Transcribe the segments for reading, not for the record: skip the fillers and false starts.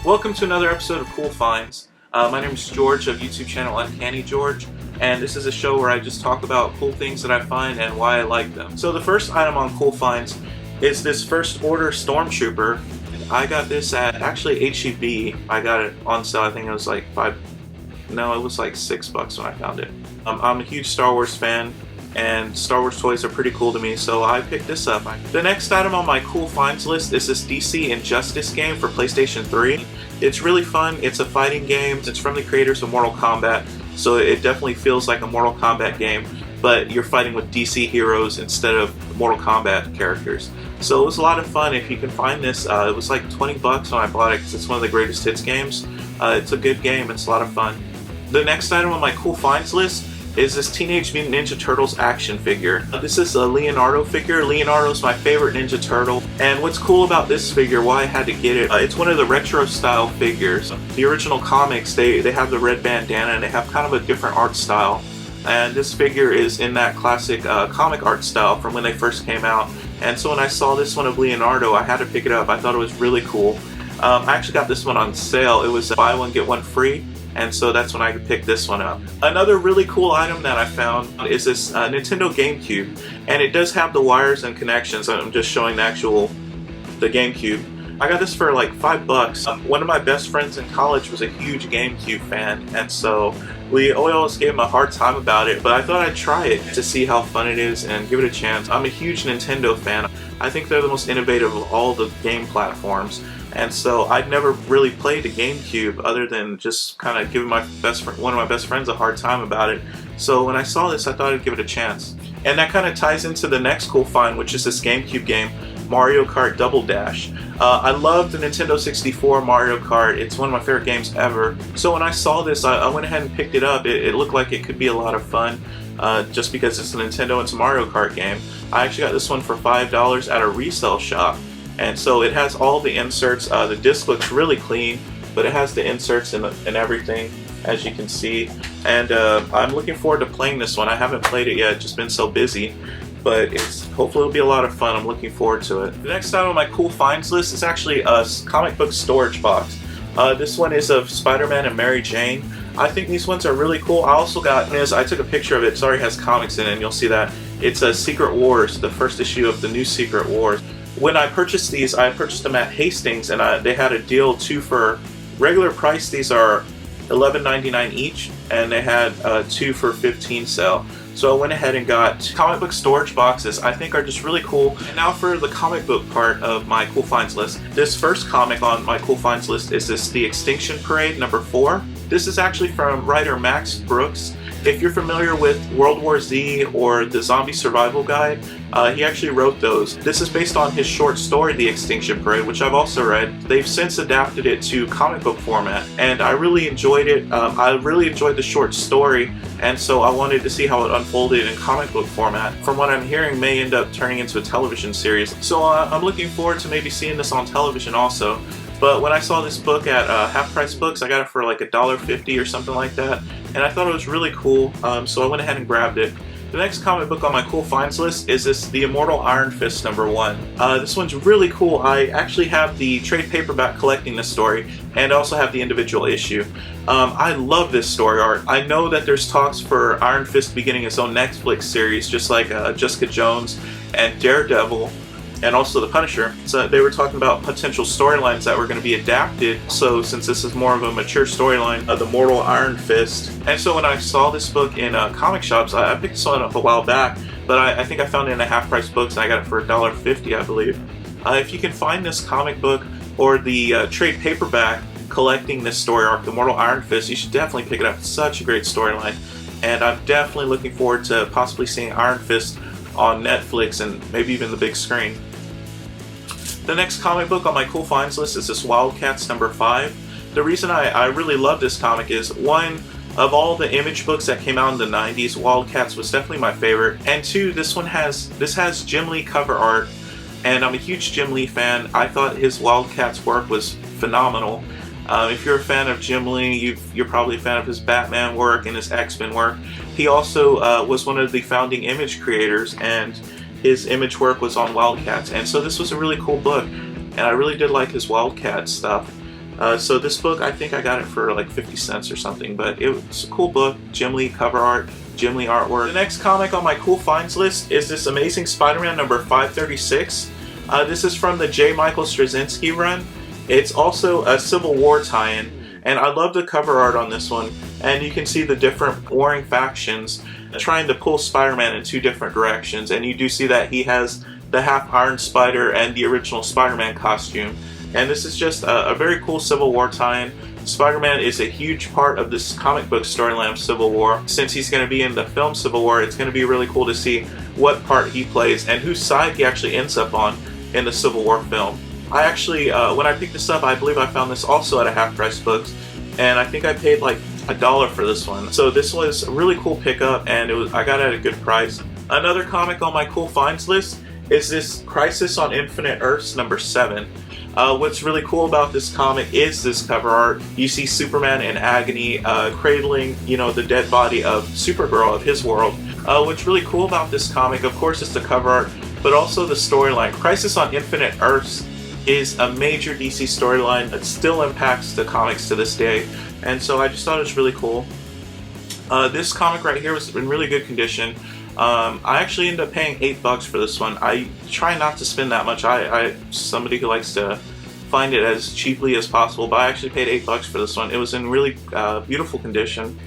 Welcome to another episode of Cool Finds. My name is George of YouTube channel Uncanny George, and this is a show where I just talk about cool things that I find and why I like them. So the first item on Cool Finds is this First Order Stormtrooper. I got this at actually HEB. I got it on sale. I think it was like it was like $6 when I found it. I'm a huge Star Wars fan, and Star Wars toys are pretty cool to me, so I picked this up. The next item on my Cool Finds list is this DC Injustice game for PlayStation 3. It's really fun. It's a fighting game. It's from the creators of Mortal Kombat, so it definitely feels like a Mortal Kombat game, but you're fighting with DC heroes instead of Mortal Kombat characters. So it was a lot of fun. If you can find this, it was like $20 when I bought it because it's one of the greatest hits games. It's a good game. It's a lot of fun. The next item on my Cool Finds list is this Teenage Mutant Ninja Turtles action figure. This is a Leonardo figure. Leonardo's my favorite Ninja Turtle, and what's cool about this figure, why I had to get it, it's one of the retro style figures. The original comics, they have the red bandana and they have kind of a different art style, and this figure is in that classic comic art style from when they first came out. And so when I saw this one of Leonardo, I had to pick it up. I thought it was really cool. I actually got this one on sale. It was buy one get one free, and so that's when I could pick this one up. Another really cool item that I found is this Nintendo GameCube, and it does have the wires and connections. I'm just showing the GameCube. I got this for like $5. One of my best friends in college was a huge GameCube fan, and so we always gave him a hard time about it, but I thought I'd try it to see how fun it is and give it a chance. I'm a huge Nintendo fan. I think they're the most innovative of all the game platforms. And so I'd never really played the GameCube other than just kind of giving one of my best friends a hard time about it. So when I saw this, I thought I'd give it a chance. And that kind of ties into the next cool find, which is this GameCube game, Mario Kart Double Dash. I love the Nintendo 64 Mario Kart. It's one of my favorite games ever. So when I saw this, I went ahead and picked it up. It looked like it could be a lot of fun. Just because it's a Nintendo, it's a Mario Kart game. I actually got this one for $5 at a resale shop. And so it has all the inserts. The disc looks really clean, but it has the inserts and everything, as you can see. And I'm looking forward to playing this one. I haven't played it yet, just been so busy. But hopefully it'll be a lot of fun. I'm looking forward to it. The next item on my Cool Finds list is actually a comic book storage box. This one is of Spider-Man and Mary Jane. I think these ones are really cool. I also got this. I took a picture of it. It already has comics in it, and you'll see that. It's a Secret Wars, the first issue of the new Secret Wars. When I purchased these, I purchased them at Hastings, and they had a deal 2 for regular price. These are $11.99 each, and they had 2 for $15 sale. So I went ahead and got comic book storage boxes. I think are just really cool. And now for the comic book part of my Cool Finds list. This first comic on my Cool Finds list is The Extinction Parade #4. This is actually from writer Max Brooks. If you're familiar with World War Z or the Zombie Survival Guide, he actually wrote those. This is based on his short story, The Extinction Parade, which I've also read. They've since adapted it to comic book format, and I really enjoyed it. I really enjoyed the short story, and so I wanted to see how it unfolded in comic book format. From what I'm hearing, may end up turning into a television series. So I'm looking forward to maybe seeing this on television also. But when I saw this book at Half Price Books, I got it for like $1.50 or something like that, and I thought it was really cool, so I went ahead and grabbed it. The next comic book on my Cool Finds list is this The Immortal Iron Fist #1. This one's really cool. I actually have the trade paperback collecting this story, and I also have the individual issue. I love this story art. I know that there's talks for Iron Fist beginning its own Netflix series, just like Jessica Jones and Daredevil, and also the Punisher. So they were talking about potential storylines that were going to be adapted. So since this is more of a mature storyline of the Mortal Iron Fist. And so when I saw this book in comic shops, I picked this one up a while back, but I think I found it in a Half Price Books, and I got it for $1.50, I believe. If you can find this comic book or the trade paperback collecting this story arc, the Mortal Iron Fist, you should definitely pick it up. It's such a great storyline. And I'm definitely looking forward to possibly seeing Iron Fist on Netflix and maybe even the big screen. The next comic book on my Cool Finds list is this Wildcats #5. The reason I really love this comic is, one, of all the Image books that came out in the 90s, Wildcats was definitely my favorite. And two, this has Jim Lee cover art, and I'm a huge Jim Lee fan. I thought his Wildcats work was phenomenal. If you're a fan of Jim Lee, you're probably a fan of his Batman work and his X-Men work. He also was one of the founding Image creators, and his Image work was on Wildcats. And so this was a really cool book, and I really did like his Wildcat stuff. So this book, I think I got it for like 50 cents or something, but it was a cool book. Jim Lee cover art, Jim Lee artwork. The next comic on my cool finds list is this Amazing Spider-Man number 536. This is from the J. Michael Straczynski run. It's also a Civil War tie-in, and I love the cover art on this one. And you can see the different warring factions trying to pull Spider-Man in two different directions, and you do see that he has the half Iron Spider and the original Spider-Man costume. And this is just a very cool Civil War tie-in. Spider-Man is a huge part of this comic book storyline of Civil War. Since he's going to be in the film Civil War, it's going to be really cool to see what part he plays and whose side he actually ends up on in the Civil War film. I actually, when I picked this up, I believe I found this also at a Half Price Books, and I think I paid like $1 for this one. So this was a really cool pickup, and I got it at a good price. Another comic on my cool finds list is this Crisis on Infinite Earths number 7. What's really cool about this comic is this cover art. You see Superman in agony, cradling, the dead body of Supergirl of his world. What's really cool about this comic, of course, is the cover art, but also the storyline. Crisis on Infinite Earths is a major DC storyline that still impacts the comics to this day, and so I just thought it was really cool. This comic right here was in really good condition. I actually ended up paying $8 for this one. I try not to spend that much. I'm somebody who likes to find it as cheaply as possible, but I actually paid $8 for this one. It was in really beautiful condition,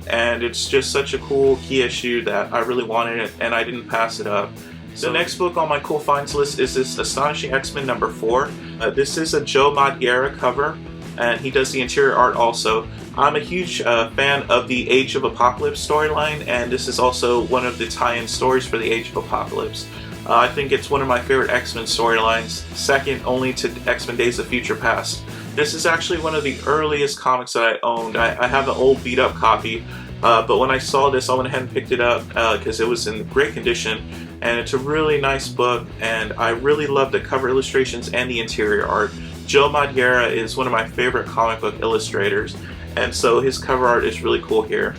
and it's just such a cool key issue that I really wanted it, and I didn't pass it up. The next book on my cool finds list is this Astonishing X-Men number 4. This is a Joe Madureira cover, and he does the interior art also. I'm a huge fan of the Age of Apocalypse storyline, and this is also one of the tie-in stories for the Age of Apocalypse. I think it's one of my favorite X-Men storylines, second only to X-Men Days of Future Past. This is actually one of the earliest comics that I owned. I have an old beat-up copy, but when I saw this, I went ahead and picked it up because it was in great condition, and it's a really nice book, and I really love the cover illustrations and the interior art. Joe Madureira is one of my favorite comic book illustrators, and so his cover art is really cool here.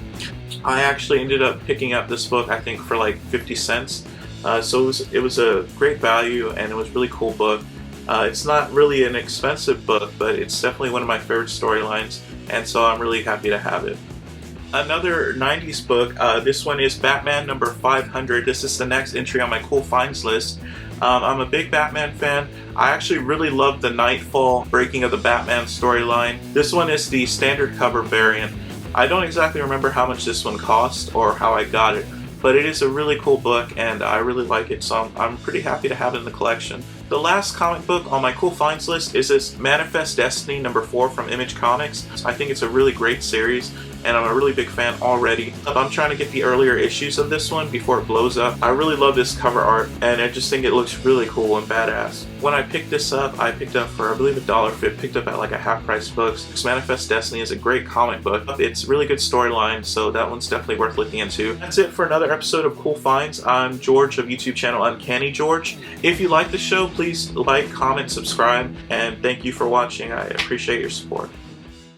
I actually ended up picking up this book, I think, for like 50 cents. So it was a great value, and it was a really cool book. It's not really an expensive book, but it's definitely one of my favorite storylines, and so I'm really happy to have it. Another 90s book, this one is Batman number 500. This is the next entry on my cool finds list. I'm a big Batman fan. I actually really love the Nightfall Breaking of the Batman storyline. This one is the standard cover variant. I don't exactly remember how much this one cost or how I got it, but it is a really cool book, and I really like it, so I'm pretty happy to have it in the collection. The last comic book on my cool finds list is this Manifest Destiny number 4 from Image Comics. I think it's a really great series, and I'm a really big fan already. I'm trying to get the earlier issues of this one before it blows up. I really love this cover art, and I just think it looks really cool and badass. When I picked this up, I picked up for, I believe, $1. Picked up at like a Half Price Books. This Manifest Destiny is a great comic book. It's a really good storyline, so that one's definitely worth looking into. That's it for another episode of Cool Finds. I'm George of YouTube channel Uncanny George. If you like the show, please like, comment, subscribe, and thank you for watching. I appreciate your support.